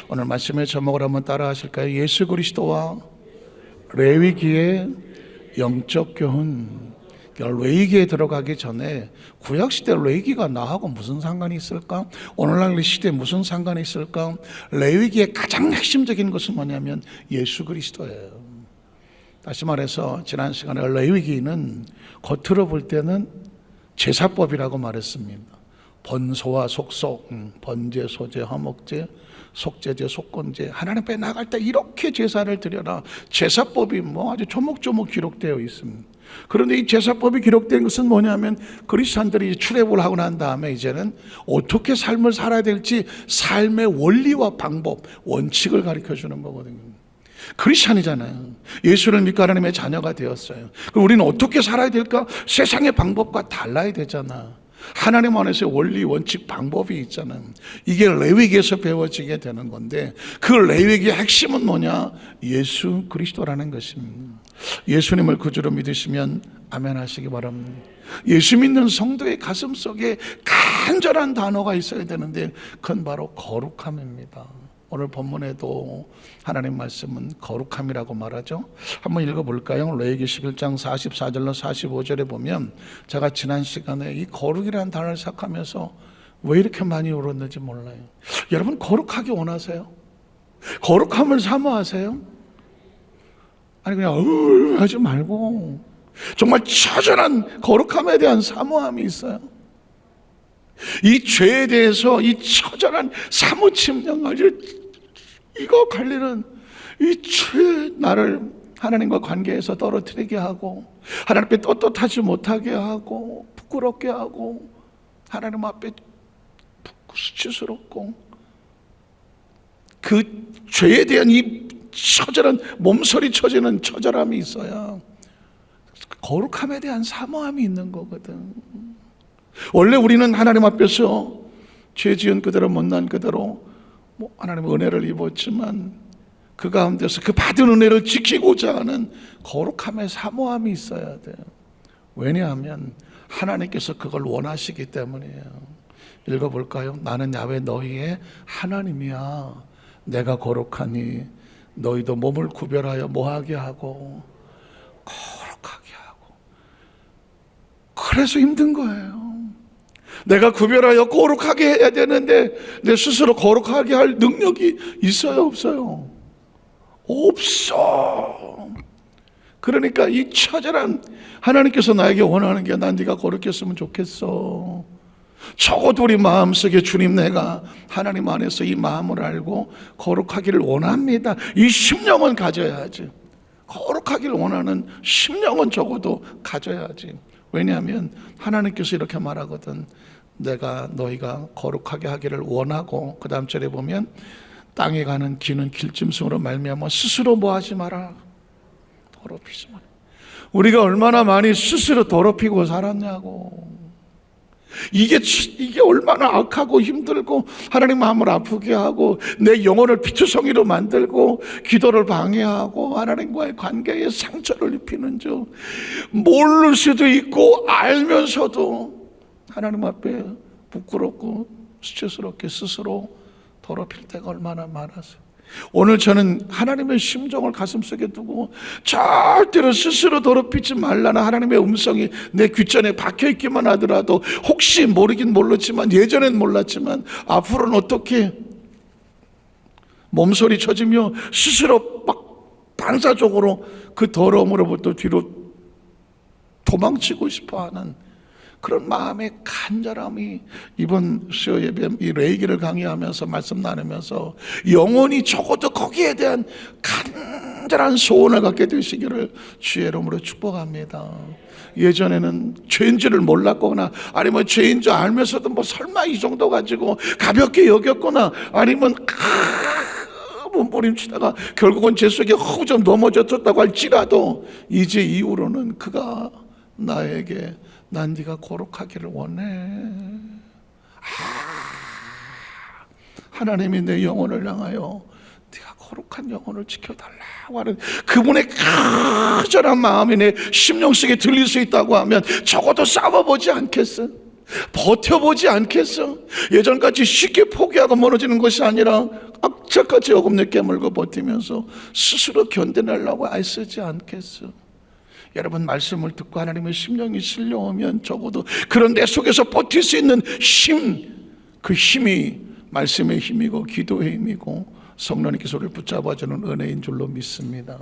오늘 말씀의 제목을 한번 따라 하실까요? 예수 그리스도와 레위기의 영적 교훈. 레위기에 들어가기 전에 구약시대 레위기가 나하고 무슨 상관이 있을까? 오늘날 시대에 무슨 상관이 있을까? 레위기의 가장 핵심적인 것은 뭐냐면 예수 그리스도예요. 다시 말해서 지난 시간에 레위기는 겉으로 볼 때는 제사법이라고 말했습니다. 번소와 속속, 번제, 소제, 화목제, 속제제, 속건제, 하나님 앞에 나갈 때 이렇게 제사를 드려라. 제사법이 아주 조목조목 기록되어 있습니다. 그런데 이 제사법이 기록된 것은 뭐냐면 그리스도인들이 출애굽을 하고 난 다음에 이제는 어떻게 삶을 살아야 될지 삶의 원리와 방법, 원칙을 가르쳐 주는 거거든요. 크리스찬이잖아요. 예수를 믿고 하나님의 자녀가 되었어요. 그럼 우리는 어떻게 살아야 될까? 세상의 방법과 달라야 되잖아. 하나님 안에서의 원리, 원칙, 방법이 있잖아요. 이게 레위기에서 배워지게 되는 건데 그 레위기의 핵심은 뭐냐? 예수 그리스도라는 것입니다. 예수님을 구주로 믿으시면 아멘 하시기 바랍니다. 예수 믿는 성도의 가슴 속에 간절한 단어가 있어야 되는데 그건 바로 거룩함입니다. 오늘 본문에도 하나님 말씀은 거룩함이라고 말하죠. 한번 읽어볼까요? 레위기 11장 44절로 45절에 보면 제가 지난 시간에 이 거룩이라는 단어를 시작하면서 왜 이렇게 많이 울었는지 몰라요. 여러분 거룩하기 원하세요? 거룩함을 사모하세요? 아니 그냥 하지 말고 정말 처절한 거룩함에 대한 사모함이 있어요. 이 죄에 대해서 이 처절한 사무침령 아주 이거 관리는 이 죄 나를 하나님과 관계에서 떨어뜨리게 하고 하나님 앞에 떳떳하지 못하게 하고 부끄럽게 하고 하나님 앞에 수치스럽고 그 죄에 대한 이 처절한 몸서리 쳐지는 처절함이 있어야 거룩함에 대한 사모함이 있는 거거든. 원래 우리는 하나님 앞에서 죄 지은 그대로 못난 그대로 하나님의 은혜를 입었지만 그 가운데서 그 받은 은혜를 지키고자 하는 거룩함의 사모함이 있어야 돼요. 왜냐하면 하나님께서 그걸 원하시기 때문이에요. 읽어볼까요? 나는 야훼 너희의 하나님이야. 내가 거룩하니 너희도 몸을 구별하여 뭐하게 하고 거룩하게 하고. 그래서 힘든 거예요. 내가 구별하여 거룩하게 해야 되는데 내 스스로 거룩하게 할 능력이 있어요, 없어요? 없어. 그러니까 이 처절한 하나님께서 나에게 원하는 게 난 네가 거룩했으면 좋겠어. 적어도 우리 마음속에 주님 내가 하나님 안에서 이 마음을 알고 거룩하기를 원합니다. 이 심령은 가져야지. 거룩하기를 원하는 심령은 적어도 가져야지. 왜냐하면 하나님께서 이렇게 말하거든. 내가 너희가 거룩하게 하기를 원하고 그 다음 절에 보면 땅에 가는 기는 길짐승으로 말미암아 스스로 뭐하지 마라. 더럽히지 마라. 우리가 얼마나 많이 스스로 더럽히고 살았냐고. 이게 얼마나 악하고 힘들고 하나님 마음을 아프게 하고 내 영혼을 피투성이로 만들고 기도를 방해하고 하나님과의 관계에 상처를 입히는 줄 모를 수도 있고 알면서도 하나님 앞에 부끄럽고 수치스럽게 스스로 더럽힐 때가 얼마나 많았어요. 오늘 저는 하나님의 심정을 가슴속에 두고 절대로 스스로 더럽히지 말라는 하나님의 음성이 내 귓전에 박혀있기만 하더라도 혹시 모르긴 몰랐지만 예전엔 몰랐지만 앞으로는 어떻게 몸소리 쳐지며 스스로 막 반사적으로 그 더러움으로부터 뒤로 도망치고 싶어하는 그런 마음의 간절함이 이번 수요 예배 이 레위기를 강의하면서 말씀 나누면서 영원히 적어도 거기에 대한 간절한 소원을 갖게 되시기를 주의 이름으로 축복합니다. 예전에는 죄인지를 몰랐거나 아니면 죄인 줄 알면서도 설마 이 정도 가지고 가볍게 여겼거나 아니면 몸부림치다가 결국은 죄 속에 좀 넘어졌다고 할지라도 이제 이후로는 그가 나에게 난 네가 거룩하기를 원해. 하나님이 내 영혼을 향하여 네가 거룩한 영혼을 지켜달라고 하는 그분의 간절한 마음이 내 심령 속에 들릴 수 있다고 하면 적어도 싸워보지 않겠어? 버텨보지 않겠어? 예전같이 쉽게 포기하고 멀어지는 것이 아니라 언제까지 어금니 깨물고 버티면서 스스로 견뎌내려고 애쓰지 않겠어? 여러분, 말씀을 듣고 하나님의 심령이 실려오면 적어도 그런 내 속에서 버틸 수 있는 힘, 그 힘이 말씀의 힘이고 기도의 힘이고 성령님께서 우리를 붙잡아주는 은혜인 줄로 믿습니다.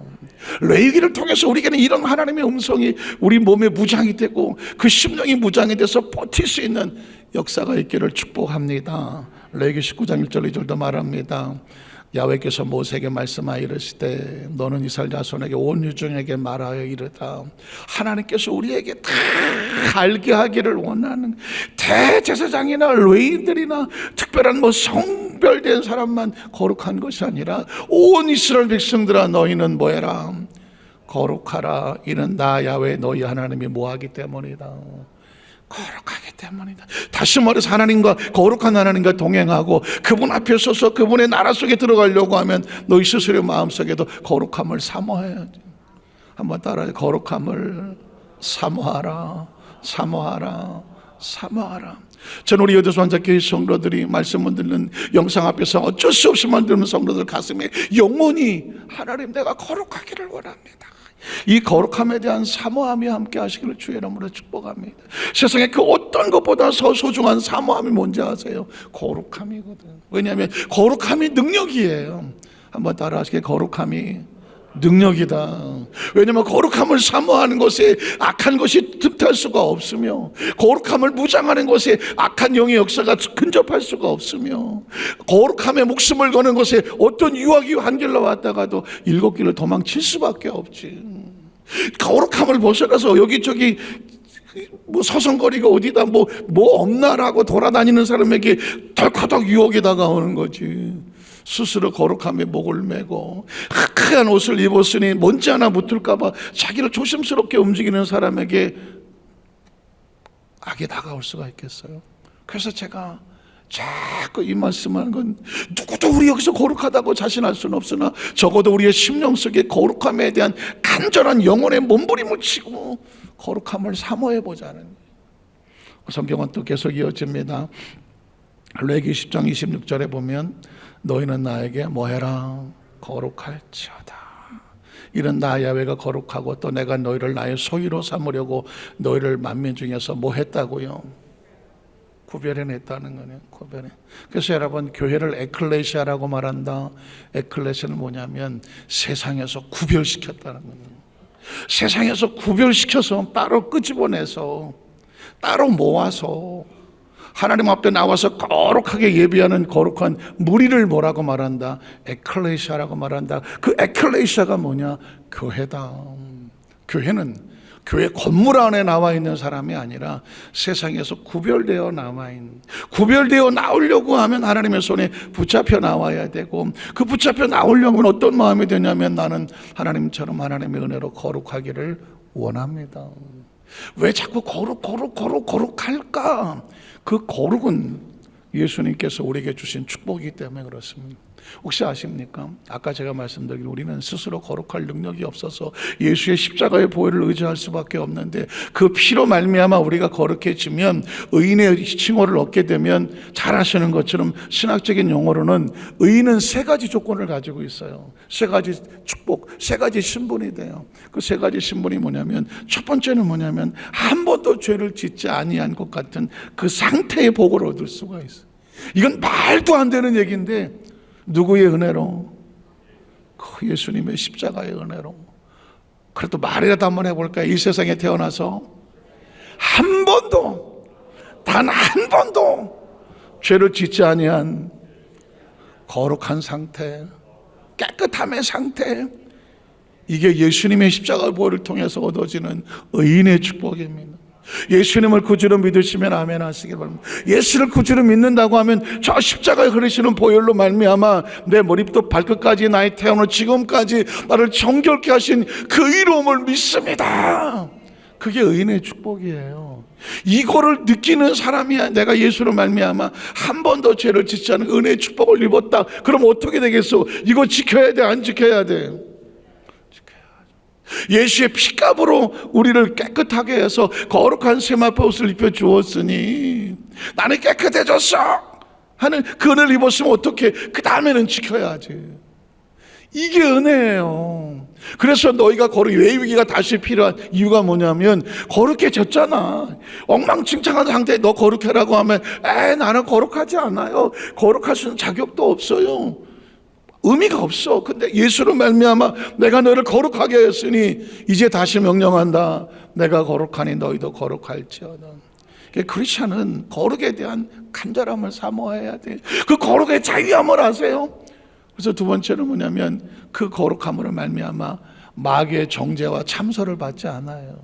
레위기를 통해서 우리에게는 이런 하나님의 음성이 우리 몸에 무장이 되고 그 심령이 무장이 돼서 버틸 수 있는 역사가 있기를 축복합니다. 레위기 19장 1절 2절도 말합니다. 야훼께서 모세에게 말씀하여 이르시되 너는 이스라엘 자손에게 온 유종에게 말하여 이르다. 하나님께서 우리에게 다 알게 하기를 원하는 대제사장이나 레위인들이나 특별한 성별된 사람만 거룩한 것이 아니라 온 이스라엘 백성들아 너희는 뭐해라? 거룩하라. 이는 나 야훼 너희 하나님이 뭐하기 때문이다. 거룩하기 때문이다. 다시 말해서 하나님과, 거룩한 하나님과 동행하고 그분 앞에 서서 그분의 나라 속에 들어가려고 하면 너희 스스로 마음속에도 거룩함을 사모해야지. 한번 따라해. 거룩함을 사모하라. 사모하라. 사모하라. 저는 우리 여도수환자교회 성도들이 말씀을 듣는 영상 앞에서 어쩔 수 없이 만드는 성도들 가슴에 영원히 하나님 내가 거룩하기를 원합니다. 이 거룩함에 대한 사모함이 함께 하시기를 주의 이름으로 축복합니다. 세상에 그 어떤 것보다 소중한 사모함이 뭔지 아세요? 거룩함이거든. 왜냐하면 거룩함이 능력이에요. 한번 따라 하시게. 거룩함이 능력이다. 왜냐하면 거룩함을 사모하는 것에 악한 것이 틈탈 수가 없으며, 거룩함을 무장하는 것에 악한 영의 역사가 근접할 수가 없으며, 거룩함에 목숨을 거는 것에 어떤 유혹이 한 길로 왔다가도 일곱 길로 도망칠 수밖에 없지. 거룩함을 벗어나서 여기저기 서성거리고 어디다 뭐 없나라고 돌아다니는 사람에게 덜커덕 유혹이 다가오는 거지. 스스로 거룩함에 목을 메고 하얀 옷을 입었으니 먼지 하나 묻을까봐 자기를 조심스럽게 움직이는 사람에게 악이 다가올 수가 있겠어요? 그래서 제가 자꾸 이 말씀하는 건, 누구도 우리 여기서 거룩하다고 자신할 수는 없으나 적어도 우리의 심령 속에 거룩함에 대한 간절한 영혼의 몸부림을 치고 거룩함을 사모해보자는 거예요. 성경은 또 계속 이어집니다. 레위기 10장 26절에 보면 너희는 나에게 뭐해라? 거룩할지어다. 이는 나 야훼가 거룩하고 또 내가 너희를 나의 소유로 삼으려고 너희를 만민 중에서 뭐 했다고요? 구별해냈다는 거네요. 구별해. 그래서 여러분, 교회를 에클레시아라고 말한다. 에클레시아는 뭐냐면 세상에서 구별시켰다는 거예요. 세상에서 구별시켜서 따로 끄집어내서 따로 모아서 하나님 앞에 나와서 거룩하게 예비하는 거룩한 무리를 뭐라고 말한다? 에클레시아라고 말한다. 그 에클레시아가 뭐냐? 교회다. 교회는 교회 건물 안에 나와 있는 사람이 아니라 세상에서 구별되어 구별되어 나오려고 하면 하나님의 손에 붙잡혀 나와야 되고, 그 붙잡혀 나오려면 어떤 마음이 되냐면 나는 하나님처럼 하나님의 은혜로 거룩하기를 원합니다. 왜 자꾸 거룩할까? 그 거룩은 예수님께서 우리에게 주신 축복이기 때문에 그렇습니다. 혹시 아십니까? 아까 제가 말씀드린 우리는 스스로 거룩할 능력이 없어서 예수의 십자가의 보혈을 의지할 수밖에 없는데, 그 피로 말미암아 우리가 거룩해지면, 의인의 칭호를 얻게 되면, 잘 아시는 것처럼 신학적인 용어로는 의인은 세 가지 조건을 가지고 있어요. 세 가지 축복, 세 가지 신분이 돼요. 그 세 가지 신분이 뭐냐면, 첫 번째는 뭐냐면 한 번도 죄를 짓지 아니한 것 같은 그 상태의 복을 얻을 수가 있어요. 이건 말도 안 되는 얘기인데 누구의 은혜로? 그 예수님의 십자가의 은혜로. 그래도 말이라도 한번 해볼까요? 이 세상에 태어나서 한 번도, 단 한 번도 죄를 짓지 아니한 거룩한 상태, 깨끗함의 상태, 이게 예수님의 십자가의 보혈을 통해서 얻어지는 의인의 축복입니다. 예수님을 구주로 믿으시면 아멘 하시기 바랍니다. 예수를 구주로 믿는다고 하면 저 십자가에 흐르시는 보혈로 말미암아 내 머리부터 발끝까지 나의 태어나 지금까지 나를 정결케 하신 그 의로움을 믿습니다. 그게 의인의 축복이에요. 이거를 느끼는 사람이야. 내가 예수로 말미암아 한 번도 죄를 짓지 않은 은혜의 축복을 입었다. 그럼 어떻게 되겠어? 이거 지켜야 돼? 안 지켜야 돼? 예수의 피값으로 우리를 깨끗하게 해서 거룩한 세마포 옷을 입혀 주었으니 나는 깨끗해졌어. 하는 그 은혜를 입었으면 어떻게 그 다음에는 지켜야지. 이게 은혜예요. 그래서 너희가 레위기가 다시 필요한 이유가 뭐냐면 거룩해졌잖아. 엉망진창한 상태에 너 거룩해라고 하면 나는 거룩하지 않아요. 거룩할 수 있는 자격도 없어요. 의미가 없어. 근데 예수로 말미암아 내가 너를 거룩하게 했으니 이제 다시 명령한다. 내가 거룩하니 너희도 거룩할지어다. 크리스찬은 거룩에 대한 간절함을 사모해야 돼. 그 거룩의 자유함을 아세요? 그래서 두 번째는 뭐냐면 그 거룩함으로 말미암아 마귀의 정죄와 참소를 받지 않아요.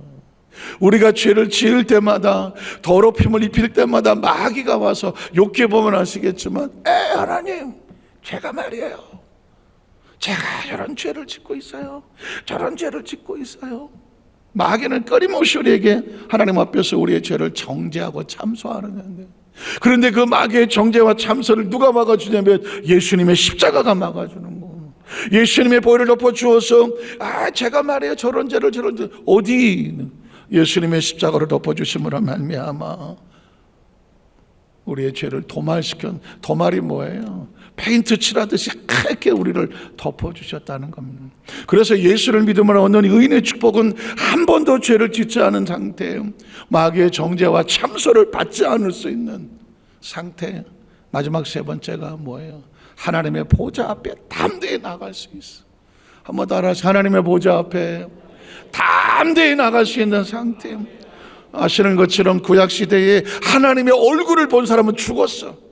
우리가 죄를 지을 때마다 더럽힘을 입힐 때마다 마귀가 와서 욕해 보면 아시겠지만 하나님 제가 말이에요, 제가 저런 죄를 짓고 있어요, 저런 죄를 짓고 있어요. 마귀는 끊임없이 우리에게 하나님 앞에서 우리의 죄를 정죄하고 참소하는데, 그런데 그 마귀의 정죄와 참소를 누가 막아주냐면 예수님의 십자가가 막아주는 거예요. 예수님의 보혈을 덮어주어서 제가 말이에요 저런 죄를 저런 죄, 어디 예수님의 십자가를 덮어주심으로 말미암아 우리의 죄를 도말이 뭐예요? 페인트 칠하듯이 크게 우리를 덮어주셨다는 겁니다. 그래서 예수를 믿음으로 얻는 의인의 축복은 한 번도 죄를 짓지 않은 상태, 마귀의 정죄와 참소를 받지 않을 수 있는 상태. 마지막 세 번째가 뭐예요? 하나님의 보좌 앞에 담대히 나갈 수 있어. 한번 따라하세요. 하나님의 보좌 앞에 담대히 나갈 수 있는 상태. 아시는 것처럼 구약시대에 하나님의 얼굴을 본 사람은 죽었어.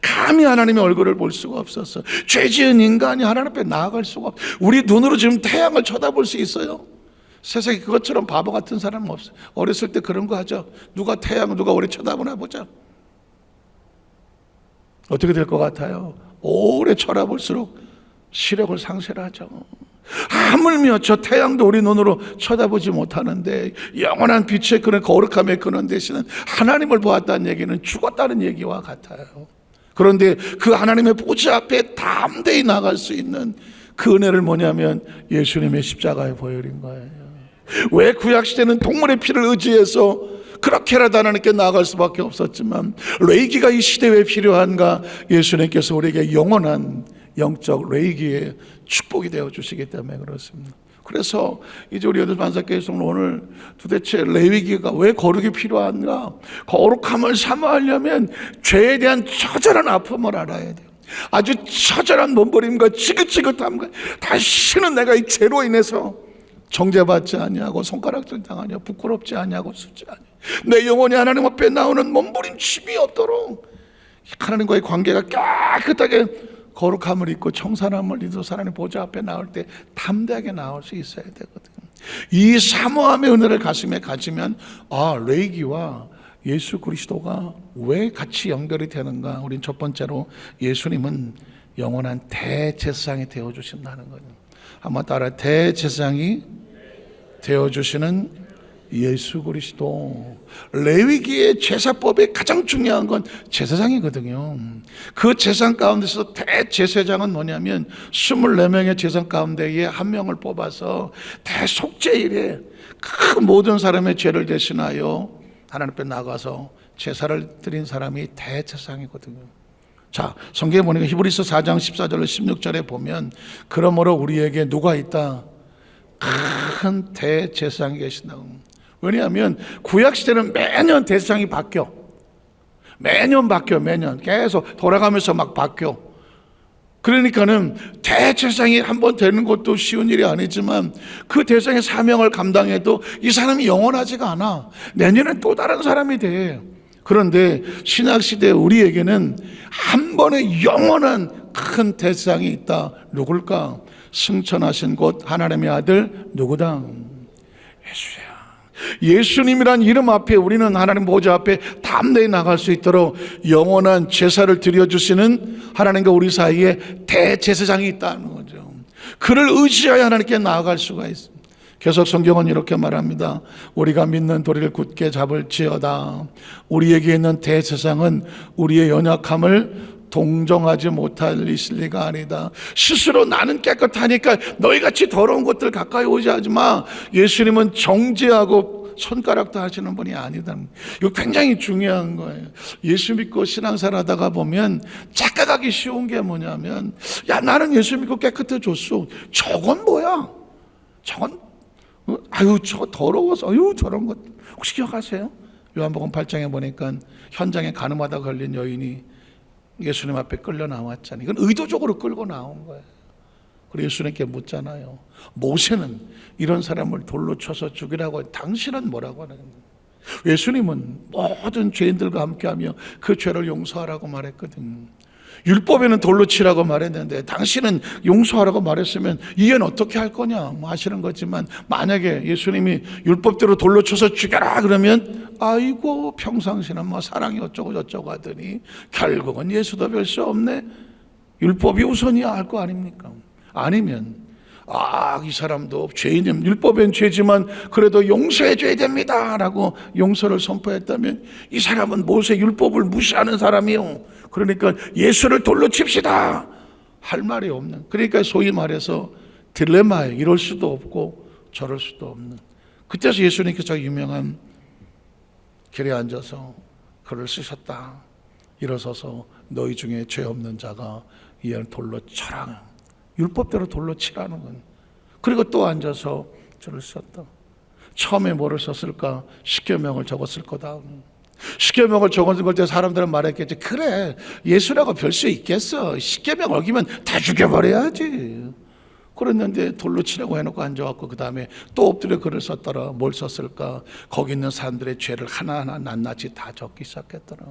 감히 하나님의 얼굴을 볼 수가 없었어. 죄 지은 인간이 하나님 앞에 나아갈 수가 없어. 우리 눈으로 지금 태양을 쳐다볼 수 있어요? 세상에 그것처럼 바보 같은 사람은 없어요. 어렸을 때 그런 거 하죠. 누가 태양 누가 오래 쳐다보나 보자. 어떻게 될 것 같아요? 오래 쳐다볼수록 시력을 상실하죠. 하물며 저 태양도 우리 눈으로 쳐다보지 못하는데 영원한 빛의 그런 거룩함의 근원 되시는 하나님을 보았다는 얘기는 죽었다는 얘기와 같아요. 그런데 그 하나님의 보좌 앞에 담대히 나갈 수 있는 그 은혜를 뭐냐면 예수님의 십자가의 보혈인 거예요. 왜 구약시대는 동물의 피를 의지해서 그렇게라도 하나님께 나아갈 수밖에 없었지만 레위기가 이 시대에 왜 필요한가? 예수님께서 우리에게 영원한 영적 레위기의 축복이 되어 주시기 때문에 그렇습니다. 그래서 이제 우리 여덟 반사교회에서는 오늘 도대체 레위기가 왜 거룩이 필요한가? 거룩함을 사모하려면 죄에 대한 처절한 아픔을 알아야 돼요. 아주 처절한 몸부림과 지긋지긋함과 다시는 내가 이 죄로 인해서 정죄받지 아니하고 손가락질 당하냐, 부끄럽지 아니하고 수지 아니하고 내 영혼이 하나님 앞에 나오는 몸부림침이 없도록 하나님과의 관계가 깨끗하게 거룩함을 입고 청산함을 입고 하나님 보좌 앞에 나올 때 담대하게 나올 수 있어야 되거든요. 이 사모함의 은혜를 가슴에 가지면 레위기와 예수 그리스도가 왜 같이 연결이 되는가? 우린 첫 번째로 예수님은 영원한 대제사장이 되어주신다는 거예요. 한번 따라, 대제사장이 되어주시는 예수 그리스도. 레위기의 제사법의 가장 중요한 건 제사장이거든요. 그 제사장 가운데서 대제사장은 뭐냐면 24명의 제사장 가운데에 한 명을 뽑아서 대속죄일에 그 모든 사람의 죄를 대신하여 하나님 앞에 나가서 제사를 드린 사람이 대제사장이거든요. 자, 성경에 보니까 히브리서 4장 14절로 16절에 보면 그러므로 우리에게 누가 있다? 큰 대제사장이 계신다고. 왜냐하면 구약시대는 매년 대제사장이 바뀌어. 매년 계속 돌아가면서 막 바뀌어. 그러니까는 대제사장이 한번 되는 것도 쉬운 일이 아니지만 그 대제사장의 사명을 감당해도 이 사람이 영원하지가 않아. 내년엔 또 다른 사람이 돼. 그런데 신약시대 우리에게는 한 번의 영원한 큰 대제사장이 있다. 누굴까? 승천하신 곧 하나님의 아들 누구다? 예수야. 예수님이란 이름 앞에 우리는 하나님 보좌 앞에 담대히 나갈 수 있도록 영원한 제사를 드려주시는 하나님과 우리 사이에 대제사장이 있다는 거죠. 그를 의지하여 하나님께 나아갈 수가 있습니다. 계속 성경은 이렇게 말합니다. 우리가 믿는 도리를 굳게 잡을지어다. 우리에게 있는 대제사장은 우리의 연약함을 동정하지 못할 리가 아니다. 스스로 나는 깨끗하니까 너희같이 더러운 것들 가까이 오지 하지 마. 예수님은 정죄하고 손가락도 하시는 분이 아니다. 이거 굉장히 중요한 거예요. 예수 믿고 신앙생활하다가 보면 착각하기 쉬운 게 뭐냐면, 야, 나는 예수 믿고 깨끗해졌어. 저건 뭐야? 저건 아유, 저 더러워서, 아유, 저런 것. 혹시 기억하세요? 요한복음 8장에 보니까 현장에 간음하다 걸린 여인이 예수님 앞에 끌려 나왔잖아요. 이건 의도적으로 끌고 나온 거예요. 그리고 예수님께 묻잖아요. 모세는 이런 사람을 돌로 쳐서 죽이라고, 당신은 뭐라고 하는 거예요? 예수님은 모든 죄인들과 함께하며 그 죄를 용서하라고 말했거든. 율법에는 돌로 치라고 말했는데 당신은 용서하라고 말했으면 이해는 어떻게 할 거냐 뭐 하시는 거지만, 만약에 예수님이 율법대로 돌로 쳐서 죽여라 그러면 아이고 평상시는 뭐 사랑이 어쩌고 저쩌고 하더니 결국은 예수도 별 수 없네, 율법이 우선이야 할 거 아닙니까? 아니면 이 사람도 죄인임, 율법엔 죄지만 그래도 용서해 줘야 됩니다 라고 용서를 선포했다면, 이 사람은 모세 율법을 무시하는 사람이요, 그러니까 예수를 돌로 칩시다 할 말이 없는, 그러니까 소위 말해서 딜레마예요. 이럴 수도 없고 저럴 수도 없는. 그때서 예수님께서 유명한 길에 앉아서 글을 쓰셨다. 일어서서 너희 중에 죄 없는 자가 이 아이를 돌로 쳐라. 율법대로 돌로 치라는 건. 그리고 또 앉아서 저를 썼다. 처음에 뭐를 썼을까? 십계명을 적었을 거다. 십계명을 적었을 때 사람들은 말했겠지. 그래, 예수라고 별 수 있겠어. 십계명 어기면 다 죽여버려야지. 그랬는데 돌로 치라고 해놓고 앉아갖고 그 다음에 또 엎드려 글을 썼더라. 뭘 썼을까? 거기 있는 사람들의 죄를 하나하나 낱낱이 다 적기 시작했더라.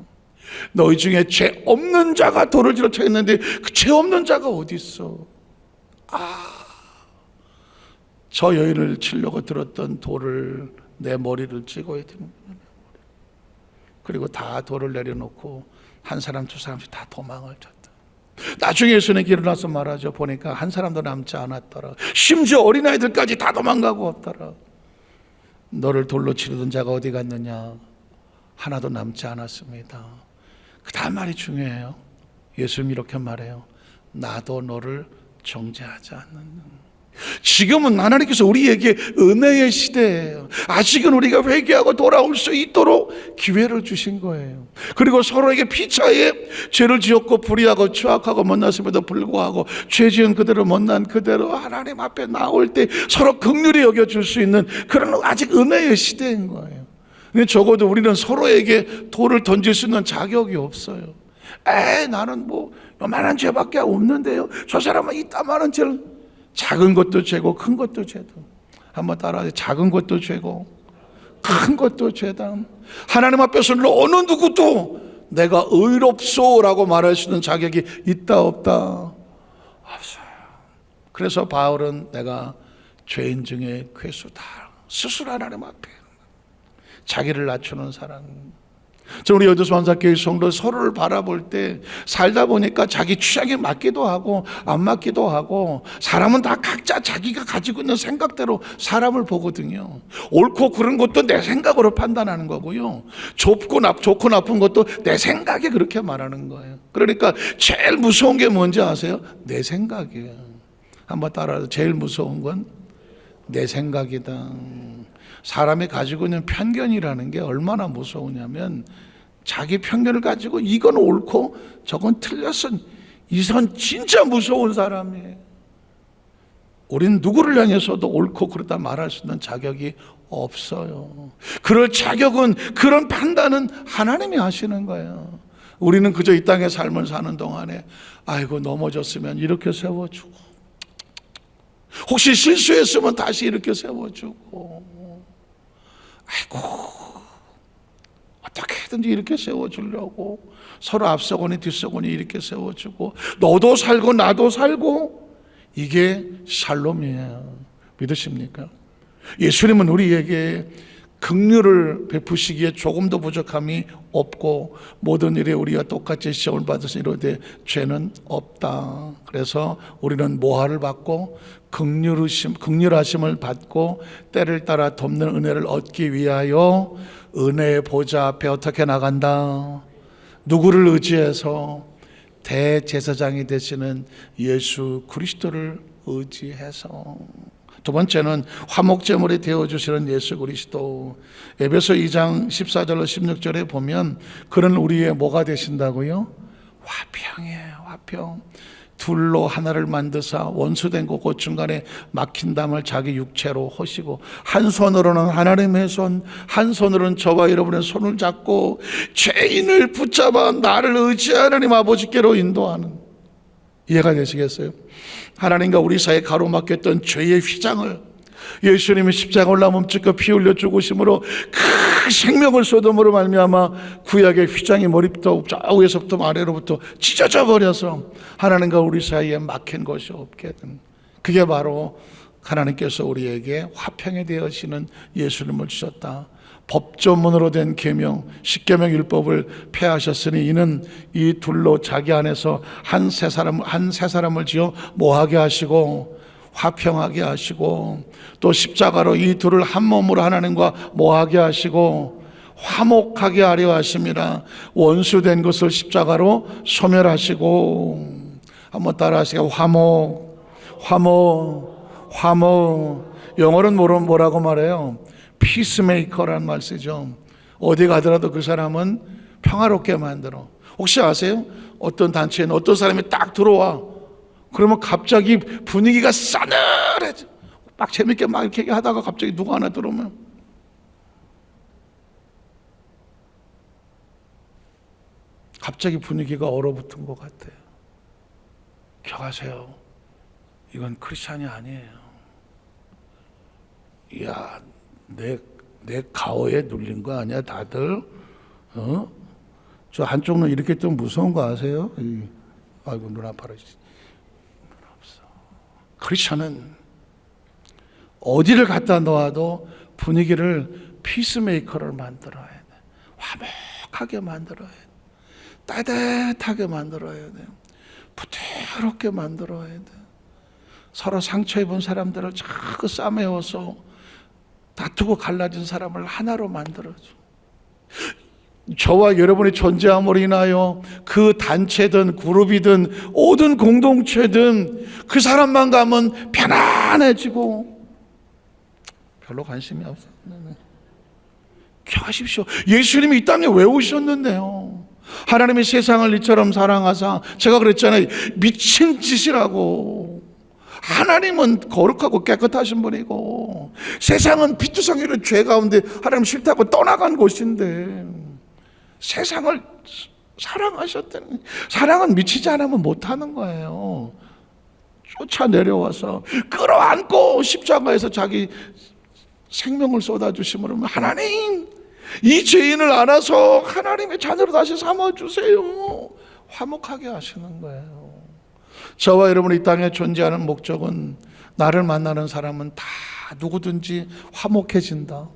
너희 중에 죄 없는 자가 돌을 쥐러 쳐 있는데 그 죄 없는 자가 어디 있어? 저 여인을 치려고 들었던 돌을 내 머리를 찍어야 되는 거야. 그리고 다 돌을 내려놓고 한 사람 두 사람씩 다 도망을 쳤다. 나중에 예수님이 일어나서 말하죠. 보니까 한 사람도 남지 않았더라. 심지어 어린아이들까지 다 도망가고 없더라. 너를 돌로 치르던 자가 어디 갔느냐? 하나도 남지 않았습니다. 그 다음 말이 중요해요. 예수님이 이렇게 말해요. 나도 너를 정죄하지 않는다. 지금은 하나님께서 우리에게 은혜의 시대예요. 아직은 우리가 회개하고 돌아올 수 있도록 기회를 주신 거예요. 그리고 서로에게 피차에 죄를 지었고 불의하고 추악하고 못났음에도 불구하고 죄 지은 그대로 못난 그대로 하나님 앞에 나올 때 서로 긍휼히 여겨줄 수 있는 그런 아직 은혜의 시대인 거예요. 근데 적어도 우리는 서로에게 돌을 던질 수 있는 자격이 없어요. 나는 뭐 요만한 죄밖에 없는데요, 저 사람은 이따만한 죄를. 작은 것도 죄고 큰 것도 죄다. 한번 따라하세요. 작은 것도 죄고 큰 것도 죄다. 하나님 앞에서는 어느 누구도 내가 의롭소라고 말할 수 있는 자격이 있다 없다? 없어요. 그래서 바울은 내가 죄인 중에 괴수다. 스스로 하나님 앞에 자기를 낮추는 사람. 우리 여도수 한사교회 성도 서로를 바라볼 때 살다 보니까 자기 취향에 맞기도 하고 안 맞기도 하고, 사람은 다 각자 자기가 가지고 있는 생각대로 사람을 보거든요. 옳고 그른 것도 내 생각으로 판단하는 거고요, 좋고 나쁜 것도 내 생각에 그렇게 말하는 거예요. 그러니까 제일 무서운 게 뭔지 아세요? 내 생각이에요. 한번 따라서 제일 무서운 건 내 생각이다. 사람이 가지고 있는 편견이라는 게 얼마나 무서우냐면, 자기 편견을 가지고 이건 옳고 저건 틀렸어, 이 사람 진짜 무서운 사람이에요. 우린 누구를 향해서도 옳고 그렇다 말할 수 있는 자격이 없어요. 그럴 자격은, 그런 판단은 하나님이 하시는 거예요. 우리는 그저 이 땅의 삶을 사는 동안에 아이고 넘어졌으면 이렇게 세워주고, 혹시 실수했으면 다시 이렇게 세워주고, 아이고 어떻게든지 이렇게 세워주려고 서로 앞서거니 뒤서거니 이렇게 세워주고, 너도 살고 나도 살고, 이게 샬롬이에요. 믿으십니까? 예수님은 우리에게 긍휼을 베푸시기에 조금도 부족함이 없고 모든 일에 우리와 똑같이 시험을 받으시 이르되 죄는 없다. 그래서 우리는 모하를 받고 긍휼하심을 받고 때를 따라 돕는 은혜를 얻기 위하여 은혜의 보좌 앞에 어떻게 나간다? 누구를 의지해서? 대제사장이 되시는 예수 그리스도를 의지해서. 두 번째는 화목제물이 되어주시는 예수 그리스도. 에베소 2장 14절로 16절에 보면 그는 우리의 뭐가 되신다고요? 화평이에요. 화평. 둘로 하나를 만드사 원수된 곳 중간에 막힌 담을 자기 육체로 허시고, 한 손으로는 하나님의 손, 한 손으로는 저와 여러분의 손을 잡고 죄인을 붙잡아 나를 의지하는 아버지께로 인도하는. 이해가 되시겠어요? 하나님과 우리 사이에 가로막혔던 죄의 휘장을 예수님이 십자가 올라 몸짓고 피 흘려 죽으심으로 그 생명을 쏟음으로 말미암아 구약의 휘장이 머리부터 좌우에서부터 아래로부터 찢어져 버려서 하나님과 우리 사이에 막힌 것이 없게 된, 그게 바로 하나님께서 우리에게 화평에 대하시는 예수님을 주셨다. 법조문으로 된 계명, 십계명 율법을 폐하셨으니 이는 이 둘로 자기 안에서 한 세 사람을 지어 뭐하게 하시고 화평하게 하시고, 또 십자가로 이 둘을 한 몸으로 하나님과 뭐하게 하시고 화목하게 하려 하심이라. 원수된 것을 십자가로 소멸하시고. 한번 따라 하시고, 화목, 화목, 화목. 영어로는 뭐라고 말해요? 피스메이커라는 말 쓰죠. 어디 가더라도 그 사람은 평화롭게 만들어. 혹시 아세요? 어떤 단체에는 어떤 사람이 딱 들어와, 그러면 갑자기 분위기가 싸늘해져. 막 재밌게 막 이렇게 하다가 갑자기 누가 하나 들어오면 갑자기 분위기가 얼어붙은 것 같아요. 기억하세요. 이건 크리스찬이 아니에요. 이야, 내 가오에 눌린 거 아니야 다들? 저 한쪽 눈 이렇게 좀 무서운 거 아세요? 아이고 눈 아파라. 크리스천은 어디를 갖다 놓아도 분위기를 피스메이커를 만들어야 돼. 화목하게 만들어야 돼. 따뜻하게 만들어야 돼. 부드럽게 만들어야 돼. 서로 상처 입은 사람들을 자꾸 싸매워서 다투고 갈라진 사람을 하나로 만들어줘. 저와 여러분의 존재함으로 인하여 그 단체든 그룹이든 모든 공동체든 그 사람만 가면 편안해지고 별로 관심이 없어요. 기억하십시오. 예수님이 이 땅에 왜 오셨는데요? 하나님이 세상을 이처럼 사랑하사, 제가 그랬잖아요, 미친 짓이라고. 하나님은 거룩하고 깨끗하신 분이고 세상은 피투성이는 죄 가운데 하나님 싫다고 떠나간 곳인데 세상을 사랑하셨다니. 사랑은 미치지 않으면 못하는 거예요. 쫓아 내려와서 끌어안고 십자가에서 자기 생명을 쏟아주심으로 하나님 이 죄인을 안아서 하나님의 자녀로 다시 삼아주세요. 화목하게 하시는 거예요. 저와 여러분이 이 땅에 존재하는 목적은 나를 만나는 사람은 다 누구든지 화목해진다.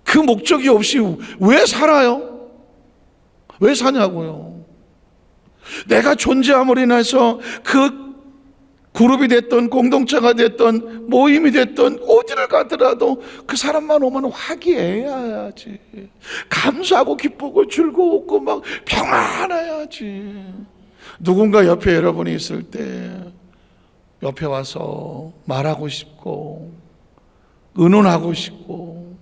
그 목적이 없이 왜 살아요? 왜 사냐고요? 내가 존재함으로 인해서 그 그룹이 됐던 공동체가 됐던 모임이 됐던 어디를 가더라도 그 사람만 오면 화기애애해야지. 감사하고 기쁘고 즐거웠고 막 평안해야지. 누군가 옆에 여러분이 있을 때 옆에 와서 말하고 싶고 의논하고 싶고,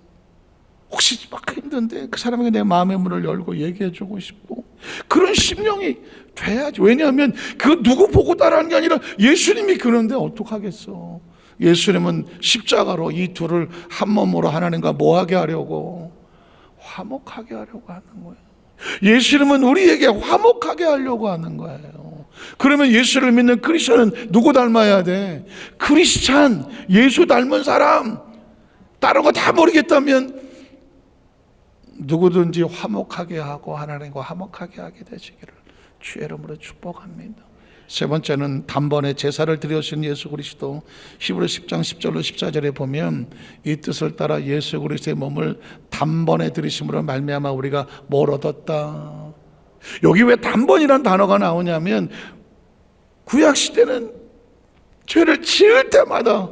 혹시 막 힘든데 그 사람에게 내 마음의 문을 열고 얘기해주고 싶고, 그런 심령이 돼야지. 왜냐하면 그 누구 보고 따라하는 게 아니라 예수님이 그런데 어떡하겠어. 예수님은 십자가로 이 둘을 한 몸으로 하나님과 뭐하게 하려고? 화목하게 하려고 하는 거예요. 예수님은 우리에게 화목하게 하려고 하는 거예요. 그러면 예수를 믿는 크리스찬은 누구 닮아야 돼? 크리스찬, 예수 닮은 사람. 다른 거 다 모르겠다면 누구든지 화목하게 하고 하나님과 화목하게 하게 되시기를 주의 이름으로 축복합니다. 세 번째는 단번에 제사를 드리신 예수 그리스도. 히브리 10장 10절로 14절에 보면 이 뜻을 따라 예수 그리스도의 몸을 단번에 드리심으로 말미암아 우리가 뭘 얻었다. 여기 왜 단번이라는 단어가 나오냐면 구약시대는 죄를 지을 때마다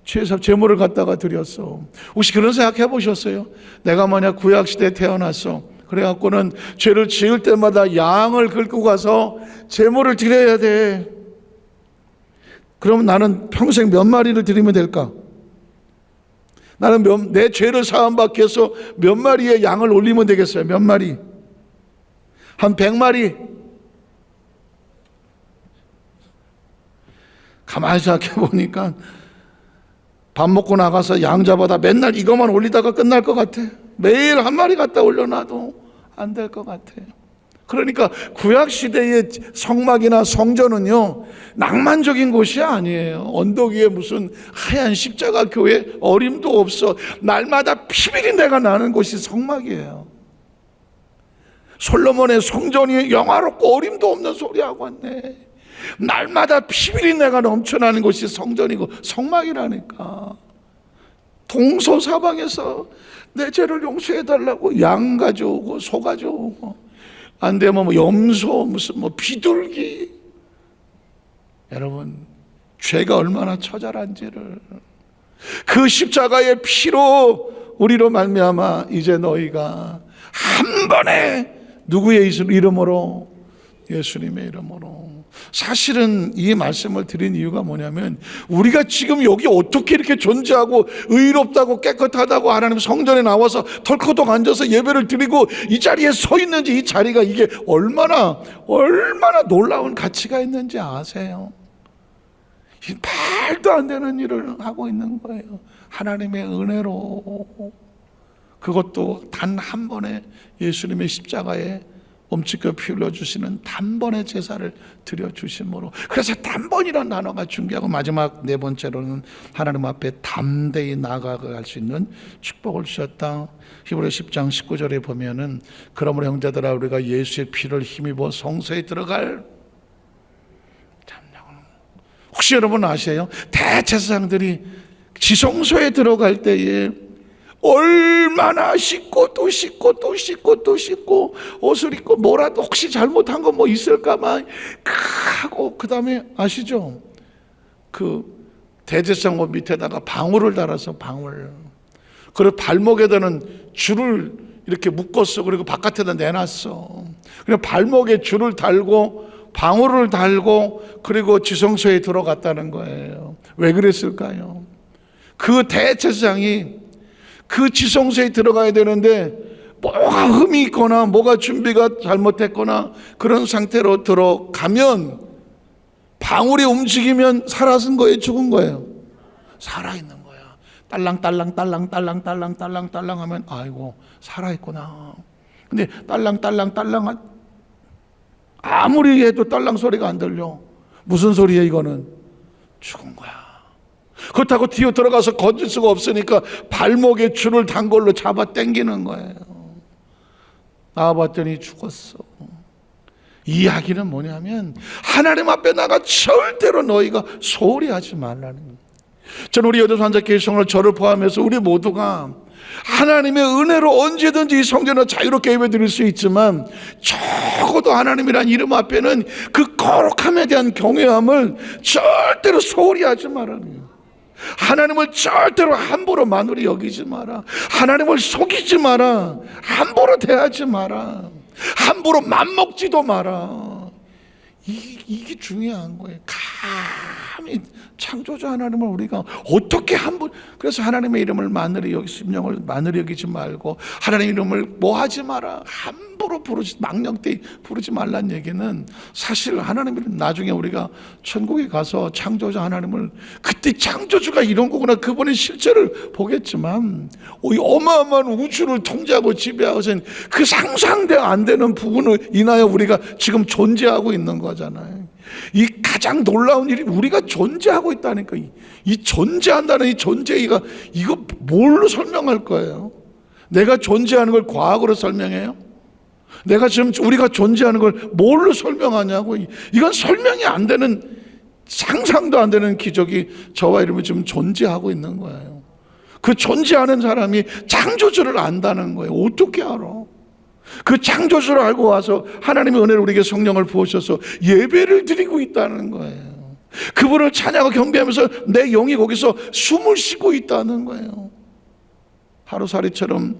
제물을 갖다가 드렸어. 혹시 그런 생각 해보셨어요? 내가 만약 구약시대에 태어났어. 그래갖고는 죄를 지을 때마다 양을 긁고 가서 제물을 드려야 돼. 그럼 나는 평생 몇 마리를 드리면 될까? 나는 내 죄를 사함받기 위해서 몇 마리의 양을 올리면 되겠어요? 몇 마리? 한 100마리? 가만히 생각해 보니까 밥 먹고 나가서 양 잡아다 맨날 이것만 올리다가 끝날 것 같아. 매일 한 마리 갖다 올려놔도 안 될 것 같아요. 그러니까 구약시대의 성막이나 성전은요, 낭만적인 곳이 아니에요. 언덕 위에 무슨 하얀 십자가 교회, 어림도 없어. 날마다 피비린내가 나는 곳이 성막이에요. 솔로몬의 성전이 영화롭고 어림도 없는 소리하고 왔네. 날마다 피비린내가 넘쳐나는 곳이 성전이고 성막이라니까. 동서사방에서 내 죄를 용서해달라고 양 가져오고 소 가져오고, 안 되면 뭐 염소, 무슨 뭐 비둘기. 여러분, 죄가 얼마나 처절한지를, 그 십자가의 피로 우리로 말미암아 이제 너희가 한 번에 누구의 이름으로? 예수님의 이름으로. 사실은 이 말씀을 드린 이유가 뭐냐면, 우리가 지금 여기 어떻게 이렇게 존재하고 의롭다고 깨끗하다고 하나님 성전에 나와서 털커덕 앉아서 예배를 드리고 이 자리에 서 있는지, 이 자리가 이게 얼마나 놀라운 가치가 있는지 아세요? 말도 안 되는 일을 하고 있는 거예요. 하나님의 은혜로. 그것도 단 한 번에 예수님의 십자가에 엄지껏 피 흘려주시는 단번의 제사를 드려주심으로. 그래서 단번이라는 단어가 중요하고, 마지막 네 번째로는 하나님 앞에 담대히 나아갈 수 있는 축복을 주셨다. 히브리서 10장 19절에 보면은, 그러므로 형제들아 우리가 예수의 피를 힘입어 성소에 들어갈. 혹시 여러분 아세요? 대제사장들이 지성소에 들어갈 때에 얼마나 씻고 또 씻고 또 씻고 또 씻고, 옷을 입고 뭐라도 혹시 잘못한 거 뭐 있을까만 하고, 그 다음에 아시죠? 그 대제사장 옷 밑에다가 방울을 달아서, 방울, 그리고 발목에다는 줄을 이렇게 묶었어. 그리고 바깥에다 내놨어. 그리고 발목에 줄을 달고 방울을 달고, 그리고 지성소에 들어갔다는 거예요. 왜 그랬을까요? 그 대제사장이 그 지성소에 들어가야 되는데 뭐가 흠이 있거나 뭐가 준비가 잘못됐거나 그런 상태로 들어가면, 방울이 움직이면 살아있는 거예요, 죽은 거예요? 살아있는 거야. 딸랑딸랑 하면 아이고 살아있구나. 근데 딸랑 아무리 해도 딸랑 소리가 안 들려. 무슨 소리예요 이거는? 죽은 거야. 그렇다고 뒤로 들어가서 건질 수가 없으니까 발목에 줄을 단 걸로 잡아 당기는 거예요. 나와봤더니 죽었어. 이 이야기는 뭐냐면, 하나님 앞에 나가 절대로 너희가 소홀히 하지 말라는 거예요. 저는 우리 여도산자교회 성을 저를 포함해서 우리 모두가 하나님의 은혜로 언제든지 이 성전을 자유롭게 예배드릴 수 있지만, 적어도 하나님이란 이름 앞에는 그 거룩함에 대한 경외함을 절대로 소홀히 하지 말라는 거예요. 하나님을 절대로 함부로 만으로 여기지 마라. 하나님을 속이지 마라. 함부로 대하지 마라. 함부로 맘먹지도 마라. 이게 중요한 거예요. 감히 창조주 하나님을 우리가 어떻게 함부로, 그래서 하나님의 이름을 만으로 여기, 심령을 만으로 여기지 말고, 하나님의 이름을 뭐 하지 마라, 함부로 부르지, 망령되이 부르지 말란 얘기는, 사실 하나님을 나중에 우리가 천국에 가서 창조주 하나님을, 그때 창조주가 이런 거구나, 그분의 실체를 보겠지만, 이 어마어마한 우주를 통제하고 지배하신 그 상상도 안 되는 부분을 인하여 우리가 지금 존재하고 있는 거잖아요. 이 가장 놀라운 일이 우리가 존재하고 있다니까. 이 존재한다는 이 존재가, 이거 뭘로 설명할 거예요? 내가 존재하는 걸 과학으로 설명해요? 내가 지금 우리가 존재하는 걸 뭘로 설명하냐고. 이건 설명이 안 되는, 상상도 안 되는 기적이 저와 이름이 지금 존재하고 있는 거예요. 그 존재하는 사람이 창조주를 안다는 거예요. 어떻게 알아? 그 창조주를 알고 와서 하나님의 은혜로 우리에게 성령을 부으셔서 예배를 드리고 있다는 거예요. 그분을 찬양하고 경배하면서 내 영이 거기서 숨을 쉬고 있다는 거예요. 하루살이처럼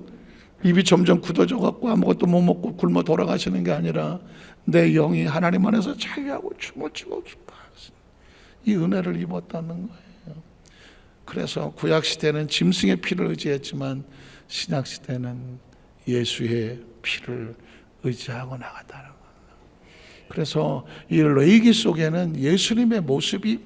입이 점점 굳어져 갖고 아무것도 못 먹고 굶어 돌아가시는 게 아니라 내 영이 하나님 안에서 자유하고 춤을 추고 기뻐하시는 이 은혜를 입었다는 거예요. 그래서 구약 시대는 짐승의 피를 의지했지만 신약 시대는 예수의 피를 의지하고 나갔다는 거예요. 그래서 이 레위기 속에는 예수님의 모습이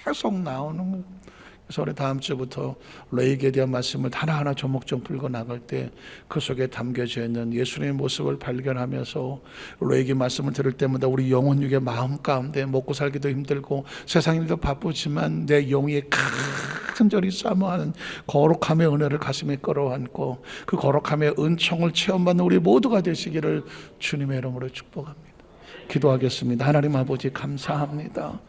계속 나오는 거예요. 그래서 우리 다음 주부터 레위기에 대한 말씀을 하나하나 조목조목 풀고 나갈 때 그 속에 담겨져 있는 예수님의 모습을 발견하면서 레위기 말씀을 들을 때마다 우리 영혼 육의 마음 가운데 먹고 살기도 힘들고 세상일도 바쁘지만 내 영이 간절히 사모하는 거룩함의 은혜를 가슴에 끌어안고 그 거룩함의 은총을 체험받는 우리 모두가 되시기를 주님의 이름으로 축복합니다. 기도하겠습니다. 하나님 아버지 감사합니다.